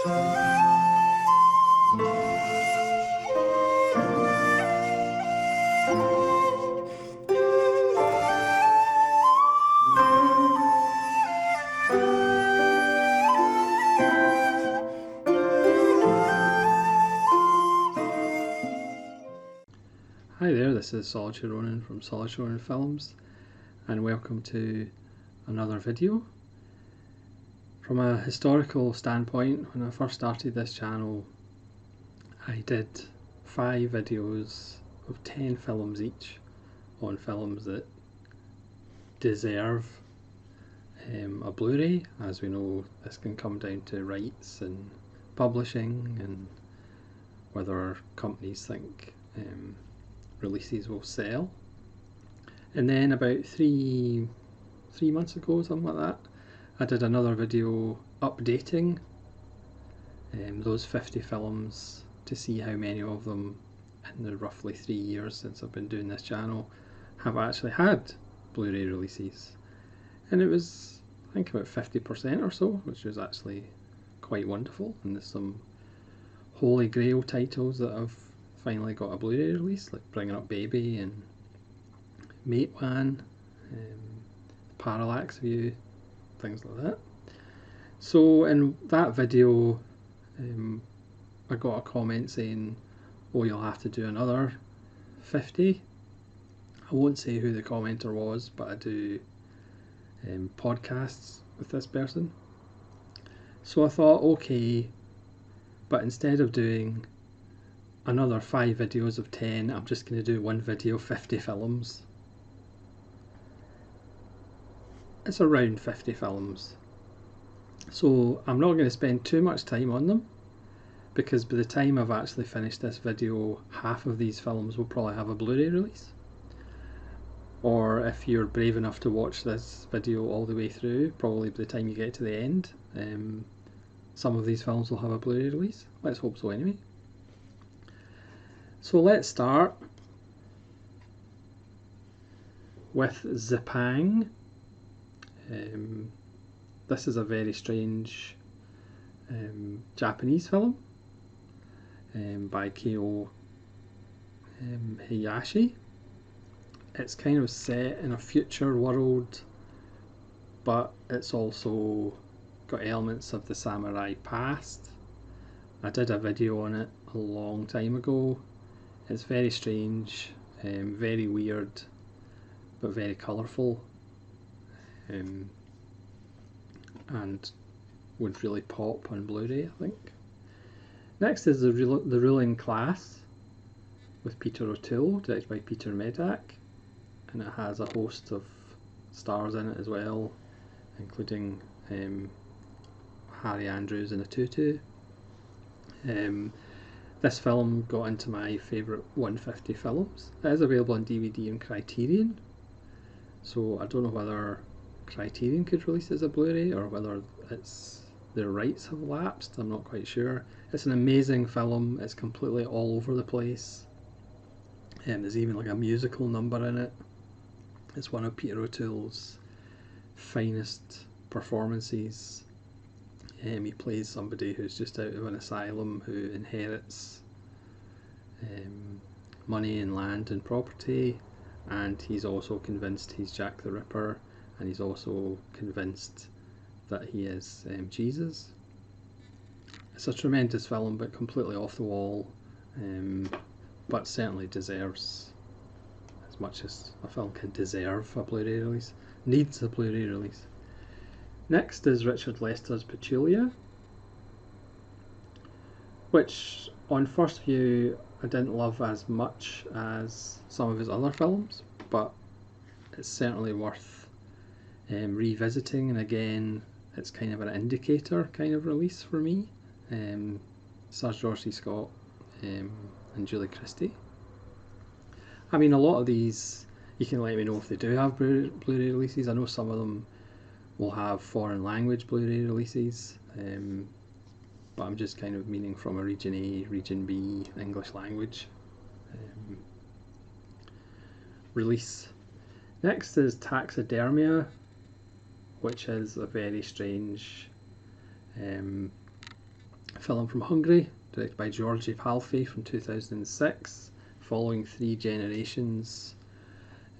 Hi there, this is Solitary Ronin from Solitary Ronin Films, and welcome to another video. From a historical standpoint, when I first started this channel, I did 5 videos of 10 films each on films that deserve a Blu-ray. As we know, this can come down to rights and publishing and whether companies think releases will sell. And then about three months ago, something like that, I did another video updating those 50 films to see how many of them in the roughly 3 years since I've been doing this channel have actually had Blu-ray releases. And it was, I think, about 50% or so, which was actually quite wonderful. And there's some holy grail titles that have finally got a Blu-ray release, like Bringing Up Baby and Mate One, Parallax View, things like that. So in that video, I got a comment saying, oh, you'll have to do another 50. I won't say who the commenter was, but I do podcasts with this person. So I thought, okay, but instead of doing another 5 videos of 10, I'm just going to do one video of 50 films. It's around 50 films. So I'm not going to spend too much time on them, because by the time I've actually finished this video, half of these films will probably have a Blu-ray release. Or if you're brave enough to watch this video all the way through, probably by the time you get to the end, some of these films will have a Blu-ray release. Let's hope so anyway. So let's start with Zipang. This is a very strange Japanese film by Kyo Hayashi. It's kind of set in a future world, but it's also got elements of the samurai past. I did a video on it a long time ago. It's very strange, very weird, but very colourful, and would really pop on Blu-ray, I think. Next is The Ruling Class with Peter O'Toole, directed by Peter Medak, and it has a host of stars in it as well, including Harry Andrews in a tutu. This film got into my favourite 150 films. It is available on DVD and Criterion, so I don't know whether Criterion could release it as a Blu-ray or whether their rights have lapsed. I'm not quite sure. It's an amazing film. It's completely all over the place. There's even like a musical number in it. It's one of Peter O'Toole's finest performances. He plays somebody who's just out of an asylum who inherits money and land and property, and he's also convinced he's Jack the Ripper, and he's also convinced that he is Jesus. It's a tremendous film, but completely off the wall, but certainly deserves, as much as a film can deserve a Blu-ray release, needs a Blu-ray release. Next is Richard Lester's Petulia, which on first view I didn't love as much as some of his other films, but it's certainly worth revisiting, and again it's kind of an indicator kind of release for me. Stars George C. Scott and Julie Christie. I mean, a lot of these, you can let me know if they do have Blu-ray releases. I know some of them will have foreign language Blu-ray releases, but I'm just kind of meaning from a region A, region B, English language release. Next is Taxidermia, which is a very strange A film from Hungary, directed by Georgi Palfi from 2006, following 3 generations.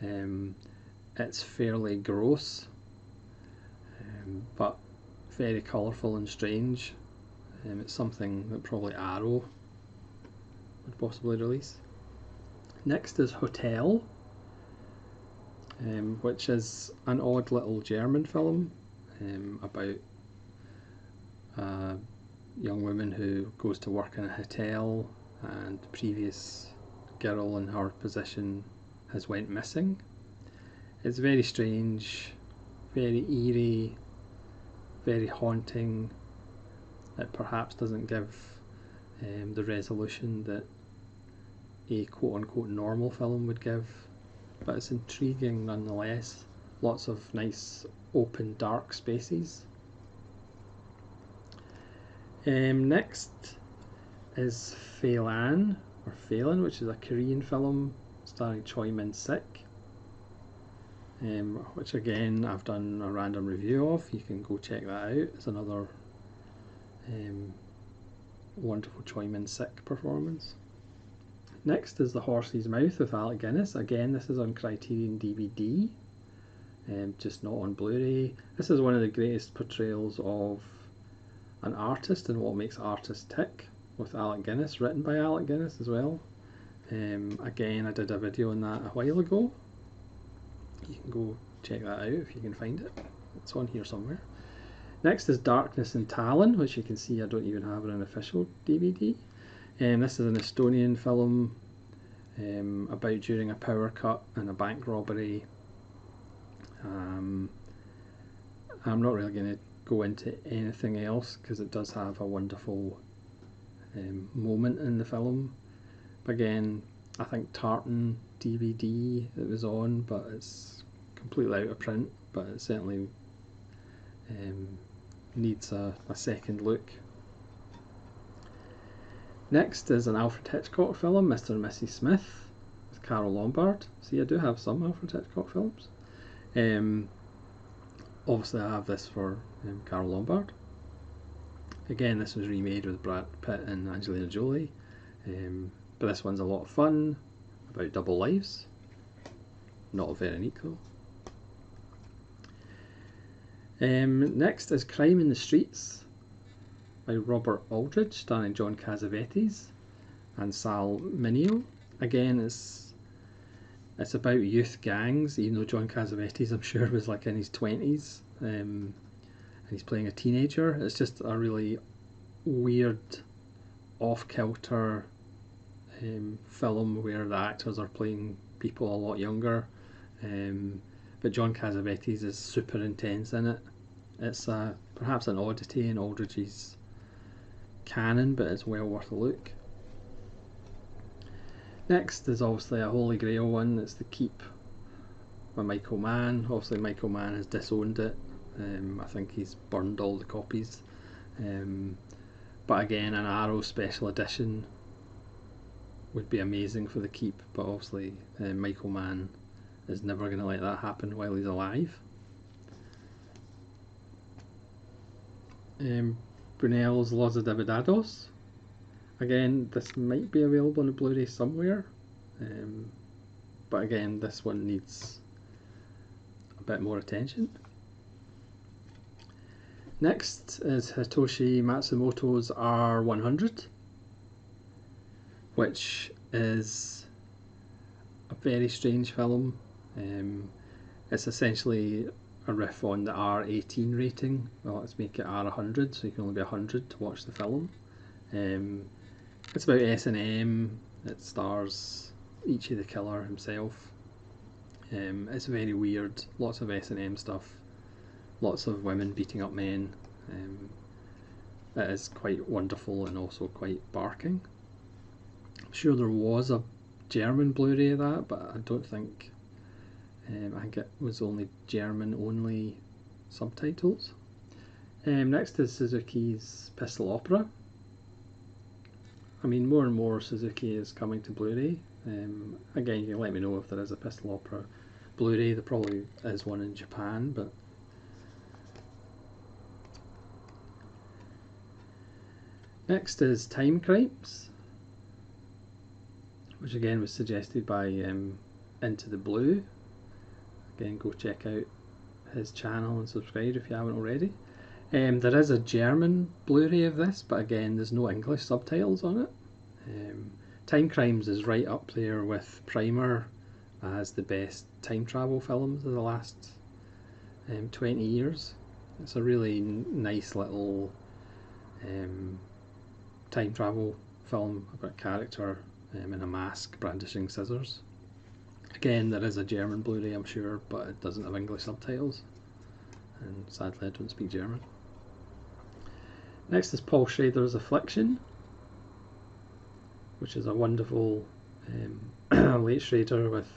It's fairly gross, but very colourful and strange. It's something that probably Arrow would possibly release. Next is Hotel, which is an odd little German film about a young woman who goes to work in a hotel, and the previous girl in her position has went missing. It's very strange, very eerie, very haunting. It perhaps doesn't give the resolution that a quote-unquote normal film would give, but it's intriguing nonetheless. Lots of nice open dark spaces. Next is Phelan, which is a Korean film starring Choi Min-sik, which again I've done a random review of. You can go check that out. It's another wonderful Choi Min-sik performance. Next is The Horse's Mouth with Alec Guinness. Again, this is on Criterion DVD, just not on Blu-ray. This is one of the greatest portrayals of an artist and what makes artists tick, with Alec Guinness, written by Alec Guinness as well. Again, I did a video on that a while ago. You can go check that out if you can find it. It's on here somewhere. Next is Darkness and Talon, which you can see I don't even have an official DVD. This is an Estonian film about during a power cut and a bank robbery. I'm not really going to go into anything else because it does have a wonderful moment in the film. But again, I think Tartan DVD it was on, but it's completely out of print, but it certainly needs a second look. Next is an Alfred Hitchcock film, Mr. and Mrs. Smith, with Carole Lombard. See, I do have some Alfred Hitchcock films. Obviously I have this for Carole Lombard. Again, this was remade with Brad Pitt and Angelina Jolie, but this one's a lot of fun, about double lives. Not very neat though. Next is Crime in the Streets by Robert Aldridge, starring John Cassavetes and Sal Mineo. Again, it's about youth gangs, even though John Cassavetes, I'm sure, was like in his 20s, and he's playing a teenager. It's just a really weird, off-kilter film where the actors are playing people a lot younger, but John Cassavetes is super intense in it. It's perhaps an oddity in Aldridge's canon, but it's well worth a look. Next is obviously a Holy Grail one. It's The Keep by Michael Mann. Obviously Michael Mann has disowned it. I think he's burned all the copies. But again, an Arrow special edition would be amazing for The Keep, but obviously Michael Mann is never going to let that happen while he's alive. Brunel's Los Advogados. Again, this might be available on a Blu-ray somewhere, but again, this one needs a bit more attention. Next is Hitoshi Matsumoto's R100, which is a very strange film. It's essentially a riff on the R18 rating. Well, let's make it R100, so you can only be 100 to watch the film. It's about S&M. It stars Ichi the Killer himself. It's very weird. Lots of S&M stuff. Lots of women beating up men. It is quite wonderful and also quite barking. I'm sure there was a German Blu-ray of that, but I don't think. I think it was only German only subtitles. Next is Suzuki's Pistol Opera. I mean, more and more Suzuki is coming to Blu-ray. Again, you can let me know if there is a Pistol Opera Blu-ray. There probably is one in Japan, but Next is Time Crimes, which again was suggested by Into the Blue. Again, go check out his channel and subscribe if you haven't already. There is a German Blu-ray of this, but again there's no English subtitles on it. Time Crimes is right up there with Primer as the best time travel films of the last 20 years. It's a really nice little time travel film about a character in a mask brandishing scissors. Again, there is a German Blu-ray, I'm sure, but it doesn't have English subtitles, and sadly I don't speak German. Next is Paul Schrader's Affliction, which is a wonderful late Schrader with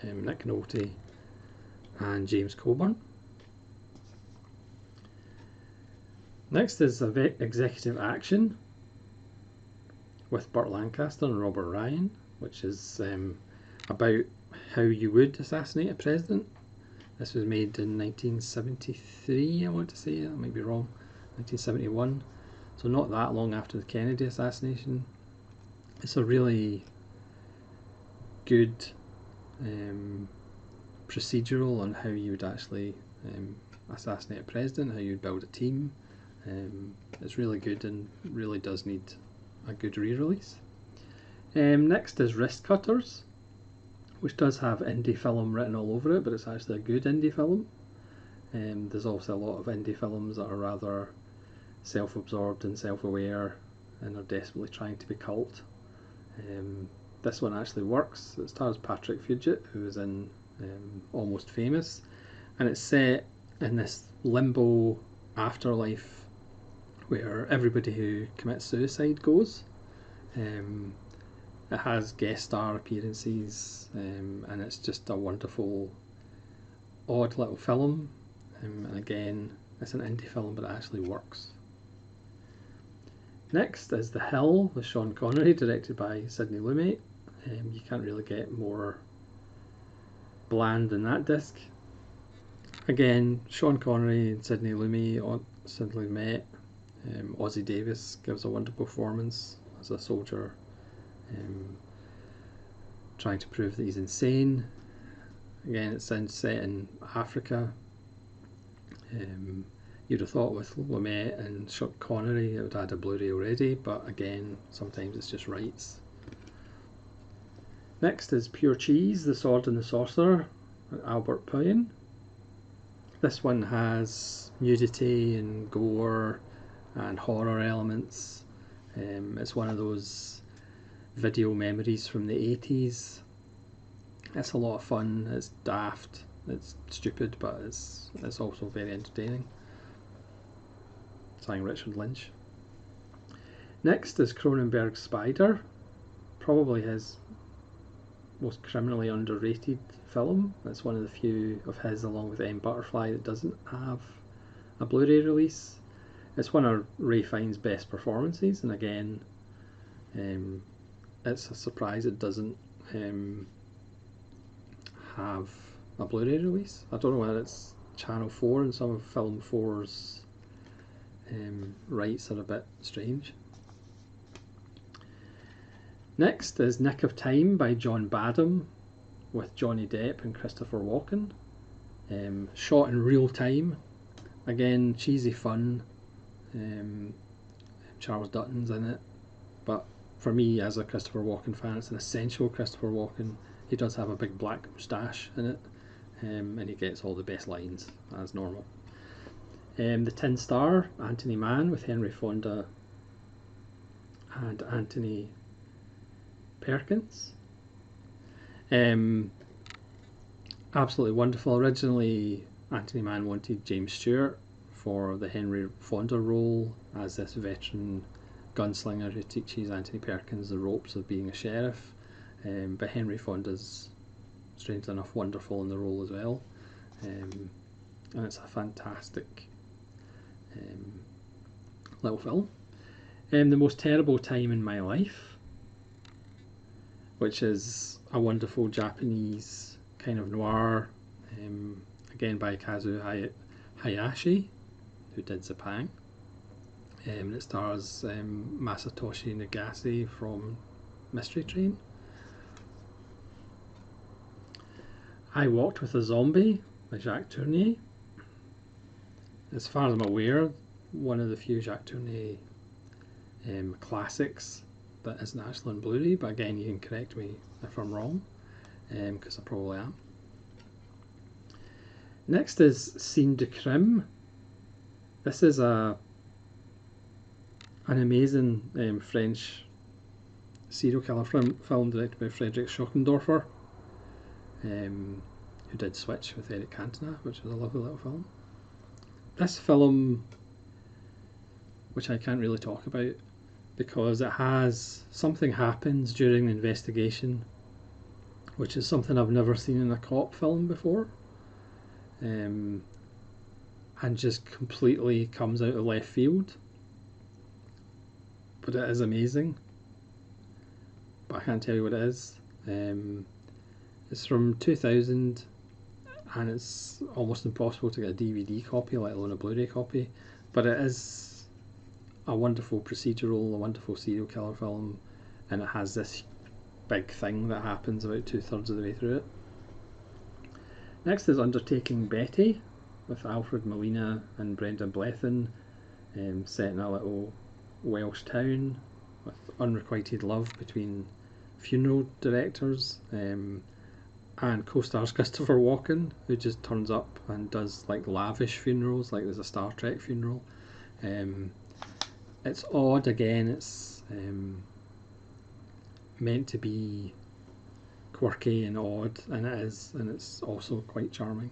Nick Nolte and James Coburn. Next is Executive Action with Burt Lancaster and Robert Ryan, which is about how you would assassinate a president. This was made in 1973, I want to say, I might be wrong, 1971, so not that long after the Kennedy assassination. It's a really good procedural on how you would actually assassinate a president, how you would build a team. It's really good and really does need a good re-release. Next is Wrist Cutters, which does have indie film written all over it, but it's actually a good indie film. There's also a lot of indie films that are rather self-absorbed and self-aware and are desperately trying to be cult. This one actually works. It stars Patrick Fugit, who is in Almost Famous, and it's set in this limbo afterlife where everybody who commits suicide goes. It has guest star appearances, and it's just a wonderful, odd little film. And again, it's an indie film, but it actually works. Next is The Hill with Sean Connery, directed by Sidney Lumet. You can't really get more bland than that disc. Again, Sean Connery and Sidney Lumet simply met. Ozzie Davis gives a wonderful performance as a soldier, trying to prove that he's insane. Again, it's set in Africa. You'd have thought with Lumet and Sean Connery it would have had a Blu-ray already, but again, sometimes it's just rights. Next is Pure Cheese, The Sword and the Sorcerer, Albert Puyen. This one has nudity and gore and horror elements. It's one of those video memories from the 80s. It's a lot of fun, it's daft, it's stupid, but it's also very entertaining. Starring Richard Lynch. Next is Cronenberg's Spider, probably his most criminally underrated film. It's one of the few of his, along with M. Butterfly, that doesn't have a Blu-ray release. It's one of Ray Fiennes' best performances, and again, it's a surprise it doesn't have a Blu-ray release. I don't know whether it's Channel 4 and some of Film 4's rights are a bit strange. Next is Nick of Time by John Badham with Johnny Depp and Christopher Walken. Shot in real time. Again, cheesy fun. Charles Dutton's in it, but for me as a Christopher Walken fan, it's an essential Christopher Walken. He does have a big black moustache in it, and he gets all the best lines as normal. The Tin Star, Anthony Mann with Henry Fonda and Anthony Perkins. Absolutely wonderful. Originally Anthony Mann wanted James Stewart for the Henry Fonda role as this veteran gunslinger who teaches Anthony Perkins the ropes of being a sheriff, but Henry Fonda's strangely enough wonderful in the role as well, and it's a fantastic little film. The Most Terrible Time in My Life, which is a wonderful Japanese kind of noir, again by Kazuo Hayashi, who did Zapang. and it stars Masatoshi Nagase from Mystery Train. I Walked with a Zombie by Jacques Tourneur. As far as I'm aware, one of the few Jacques Tourneur classics that isn't actually on Blu-ray, but again, you can correct me if I'm wrong, because I probably am. Next is Scene de Crime. This is an amazing French serial killer film directed by Frederick Schochendorfer, who did Switch with Eric Cantona, which is a lovely little film. This film, which I can't really talk about because something happens during the investigation, which is something I've never seen in a cop film before, and just completely comes out of left field. But it is amazing. But I can't tell you what it is. It's from 2000, and it's almost impossible to get a DVD copy, let alone a Blu-ray copy. But it is a wonderful procedural, a wonderful serial killer film, and it has this big thing that happens about 2/3 of the way through it. Next is Undertaking Betty with Alfred Molina and Brendan Blethyn, set in a little Welsh town with unrequited love between funeral directors, and co-stars Christopher Walken, who just turns up and does like lavish funerals, like there's a Star Trek funeral. It's odd again, it's meant to be quirky and odd, and it is, and it's also quite charming.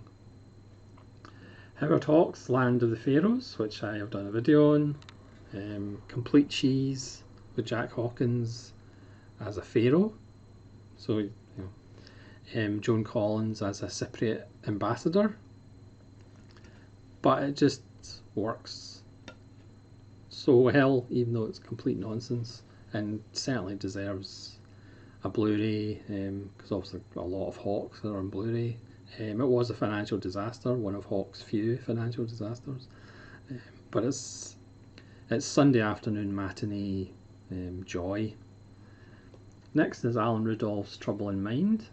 Howard Hawks' Land of the Pharaohs, which I have done a video on. Complete Cheese with Jack Hawkins as a pharaoh, so you know, Joan Collins as a Cypriot ambassador, but it just works so well, even though it's complete nonsense, and certainly deserves a Blu-ray, because obviously a lot of Hawks are on Blu-ray. It was a financial disaster, one of Hawks' few financial disasters, but it's Sunday afternoon matinee joy. Next is Alan Rudolph's Trouble in Mind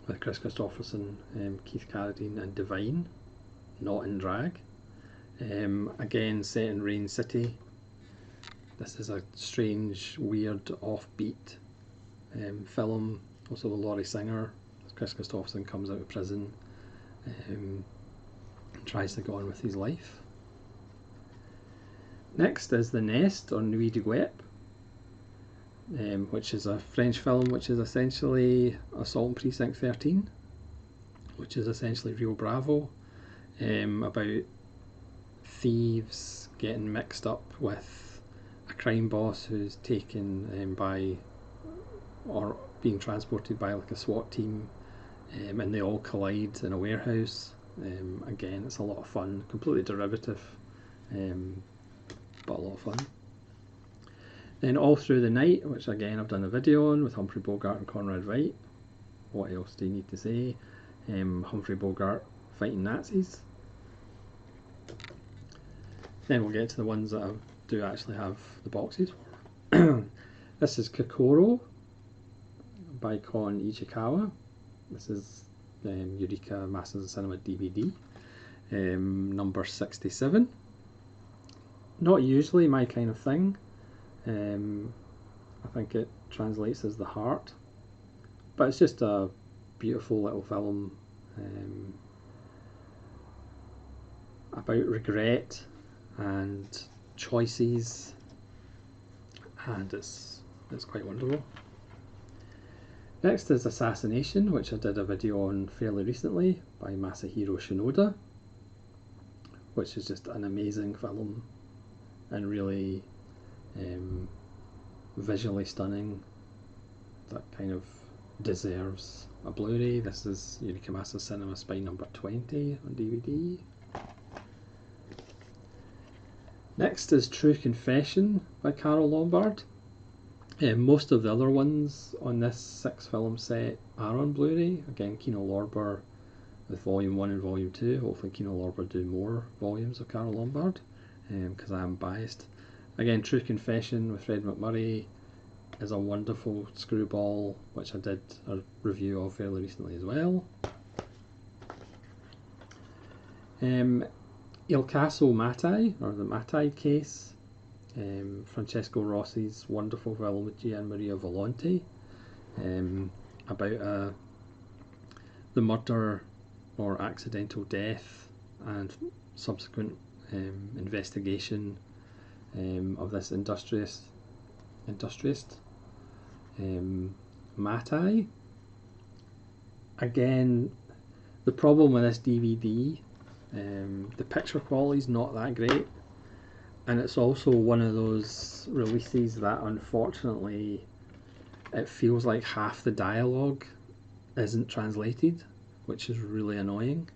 with Chris Christopherson, Keith Carradine and Divine, not in drag. Again set in Rain City. This is a strange, weird, offbeat film, also with Laurie Singer. Chris Christopherson comes out of prison and tries to go on with his life. Next is The Nest, or Nuit de Guêpe, which is a French film which is essentially Assault on Precinct 13, which is essentially Rio Bravo, about thieves getting mixed up with a crime boss who's taken by, or being transported by like a SWAT team, and they all collide in a warehouse. Again, it's a lot of fun, completely derivative, but a lot of fun. Then All Through the Night, which again I've done a video on with Humphrey Bogart and Conrad Veidt. What else do you need to say? Humphrey Bogart fighting Nazis. Then we'll get to the ones that I do actually have the boxes for. This is Kokoro by Kon Ichikawa. This is Eureka Masters of Cinema DVD, number 67. Not usually my kind of thing. I think it translates as The Heart, but it's just a beautiful little film about regret and choices, and it's quite wonderful. Next is Assassination, which I did a video on fairly recently, by Masahiro Shinoda, which is just an amazing film and really visually stunning, that kind of deserves a Blu-ray. This is Eureka Masters Cinema Spy number 20 on DVD. Next is True Confession by Carol Lombard. Most of the other ones on this 6-film set are on Blu-ray. Again, Kino Lorber with Volume 1 and Volume 2. Hopefully Kino Lorber do more volumes of Carol Lombard. because I am biased. Again, True Confession with Fred McMurray is a wonderful screwball, which I did a review of fairly recently as well. Il Caso Mattei, or the Mattei Case, Francesco Rossi's wonderful film with Gian Maria Volonte, about the murder or accidental death and subsequent investigation of this industriist Mattei. Again, the problem with this DVD, the picture quality is not that great, and it's also one of those releases that unfortunately it feels like half the dialogue isn't translated, which is really annoying.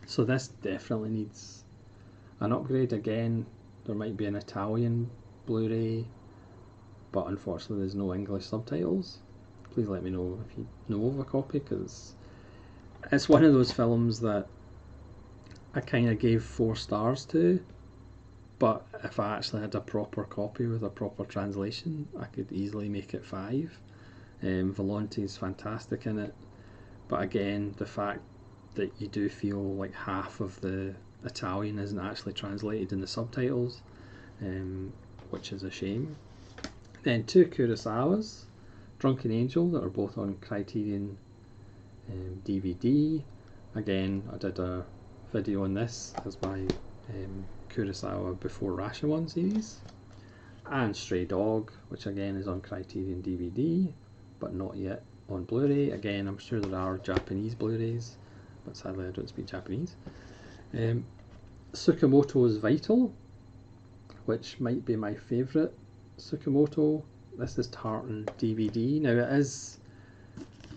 So this definitely needs an upgrade. Again, there might be an Italian Blu-ray, but unfortunately there's no English subtitles. Please let me know if you know of a copy, because it's one of those films that I kind of gave 4 stars to, but if I actually had a proper copy with a proper translation, I could easily make it 5. Volonte's fantastic in it, but again, the fact that you do feel like half of the Italian isn't actually translated in the subtitles, which is a shame. Then 2 Kurosawas, Drunken Angel, that are both on Criterion DVD. Again, I did a video on this as my Kurosawa Before Rashomon series. And Stray Dog, which again is on Criterion DVD, but not yet on Blu-ray. Again, I'm sure there are Japanese Blu-rays, but sadly I don't speak Japanese. Tsukamoto's Vital, which might be my favourite Tsukamoto. This is Tartan DVD. Now it is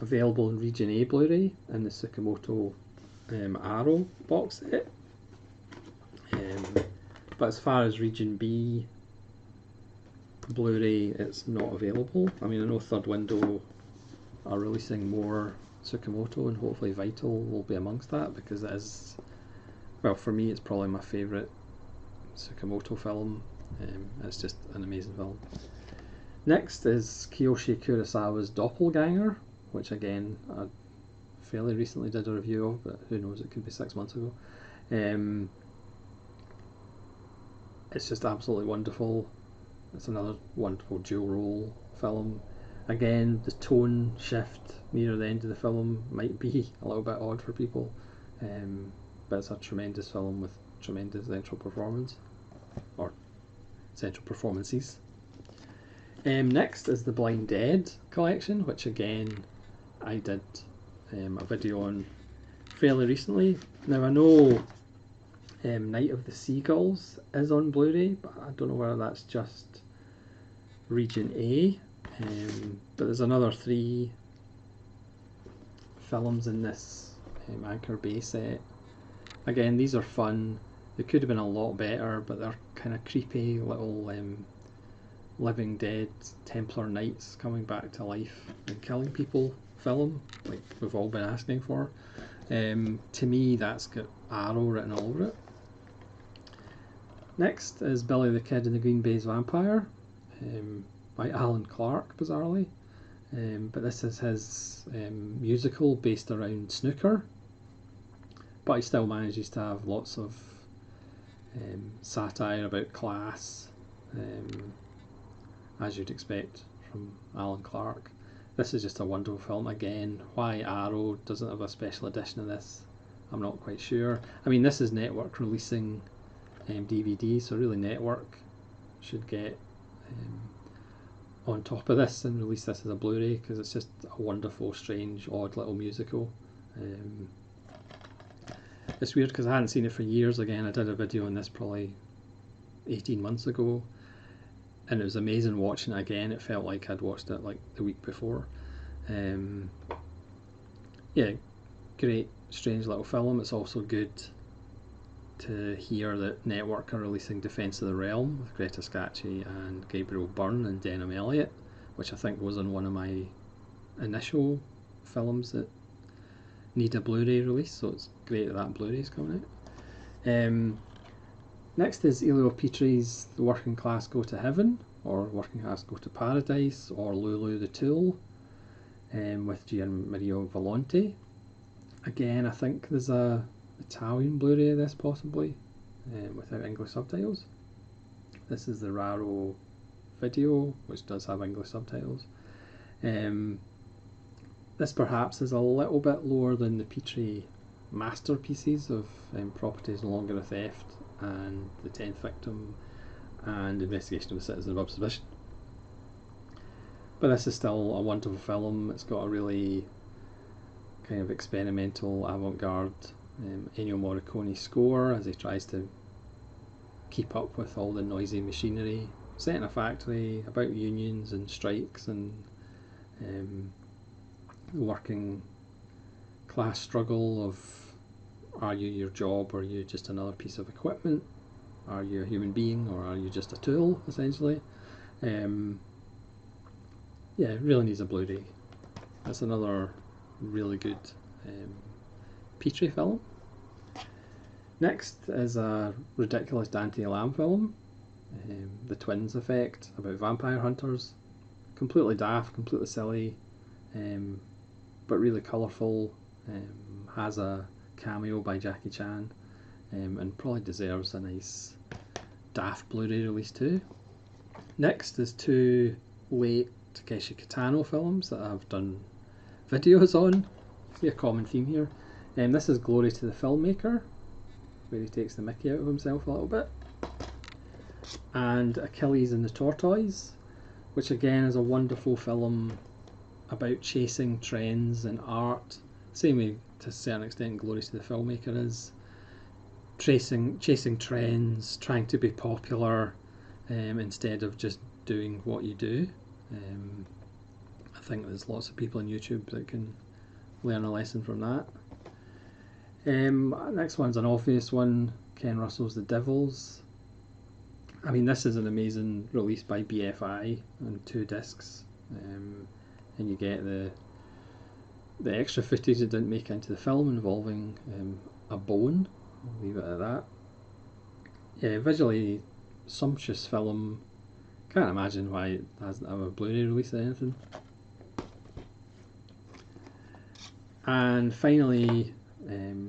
available in Region A Blu-ray in the Tsukamoto Arrow box set. But as far as Region B Blu-ray, it's not available. I mean, I know Third Window are releasing more Tsukamoto, and hopefully Vital will be amongst that, because it is, well, for me it's probably my favourite Tsukamoto film. It's just an amazing film. Next is Kiyoshi Kurosawa's Doppelganger, which again I fairly recently did a review of, but who knows, it could be 6 months ago. It's just absolutely wonderful. It's another wonderful dual role film. Again, the tone shift near the end of the film might be a little bit odd for people, but it's a tremendous film with tremendous central performance, or central performances. Next is the Blind Dead collection, which again I did a video on fairly recently. Now I know Night of the Seagulls is on Blu-ray, but I don't know whether that's just Region A. But there's another 3 films in this Anchor Bay set. Again, these are fun. They could have been a lot better, but they're kind of creepy little Living Dead Templar Knights coming back to life and killing people film, like we've all been asking for. To me, that's got Arrow written all over it. Next is Billy the Kid and the Green Bay's Vampire, by Alan Clark, bizarrely. But this is his musical based around snooker, but he still manages to have lots of satire about class, as you'd expect from Alan Clark. This is just a wonderful film. Again, why Arrow doesn't have a special edition of this, I'm not quite sure. I mean, this is Network releasing DVD, so really Network should get on top of this and release this as a Blu-ray, because it's just a wonderful, strange, odd little musical. It's weird because I hadn't seen it for years. Again, I did a video on this probably 18 months ago, and it was amazing watching it again. It felt like I'd watched it like the week before. Yeah, great, strange little film. It's also good to hear that Network are releasing Defence of the Realm with Greta Scacchi and Gabriel Byrne and Denham Elliott, which I think was on one of my initial films that need a Blu-ray release, so it's great that that Blu-ray is coming out. Next is Elio Petrie's The Working Class Go to Heaven, or Working Class Go to Paradise, or Lulu the Tool, with Gianmario Volonte. Again, I think there's a Italian Blu-ray of this possibly, without English subtitles. This is the Raro video, which does have English subtitles. This perhaps is a little bit lower than the Petrie masterpieces of Property is No Longer a Theft and The 10th Victim and Investigation of a Citizen Above Suspicion. But this is still a wonderful film. It's got a really kind of experimental, avant-garde Ennio Morricone score as he tries to keep up with all the noisy machinery, set in a factory, about unions and strikes and the working class struggle of, are you your job, or are you just another piece of equipment? Are you a human being, or are you just a tool, essentially? Yeah, it really needs a Blu-ray. That's another really good Petrie film. Next is a ridiculous Dante Lamb film, The Twins Effect, about vampire hunters. Completely daft, completely silly, but really colourful. Has a cameo by Jackie Chan, and probably deserves a nice daft Blu-ray release too. Next is two late Takeshi Kitano films that I've done videos on. See a common theme here. This is Glory to the Filmmaker, where he takes the mickey out of himself a little bit, and Achilles and the Tortoise, which again is a wonderful film about chasing trends in art. Same way to a certain extent Glory to the Filmmaker is. Chasing trends, trying to be popular instead of just doing what you do. I think there's lots of people on YouTube that can learn a lesson from that. Next one's an obvious one, Ken Russell's The Devils. I mean, this is an amazing release by BFI on 2 discs, and you get the extra footage that didn't make it into the film involving a bone. I'll leave it at that. Yeah, visually sumptuous film. Can't imagine why it hasn't have a Blu-ray release or anything. And finally,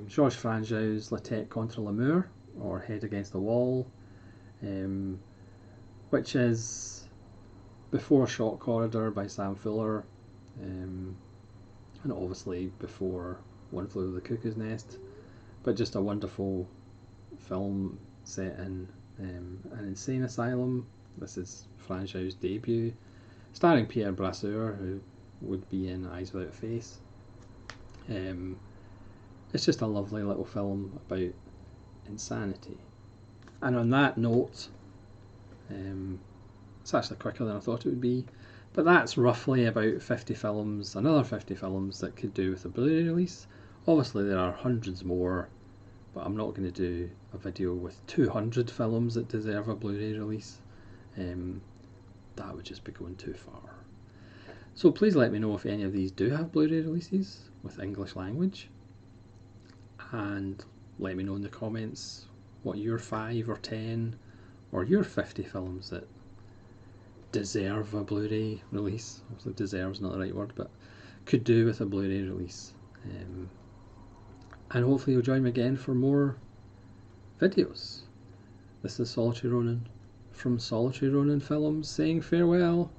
Georges Franjoul's La Tête contre le mur, or Head Against the Wall, which is before Shot Corridor by Sam Fuller, and obviously before One Flew Over the Cuckoo's Nest, but just a wonderful film set in an insane asylum. This is Franjoul's debut, starring Pierre Brasseur, who would be in Eyes Without a Face. It's just a lovely little film about insanity. And on that note, it's actually quicker than I thought it would be, but that's roughly about 50 films, another 50 films that could do with a Blu-ray release. Obviously there are hundreds more, but I'm not going to do a video with 200 films that deserve a Blu-ray release. That would just be going too far. So please let me know if any of these do have Blu-ray releases with English language, and let me know in the comments what your 5 or 10 or your 50 films that deserve a Blu-ray release. Obviously deserves not the right word, but could do with a Blu-ray release. And hopefully you'll join me again for more videos. This is Solitary Ronin from Solitary Ronin Films saying farewell.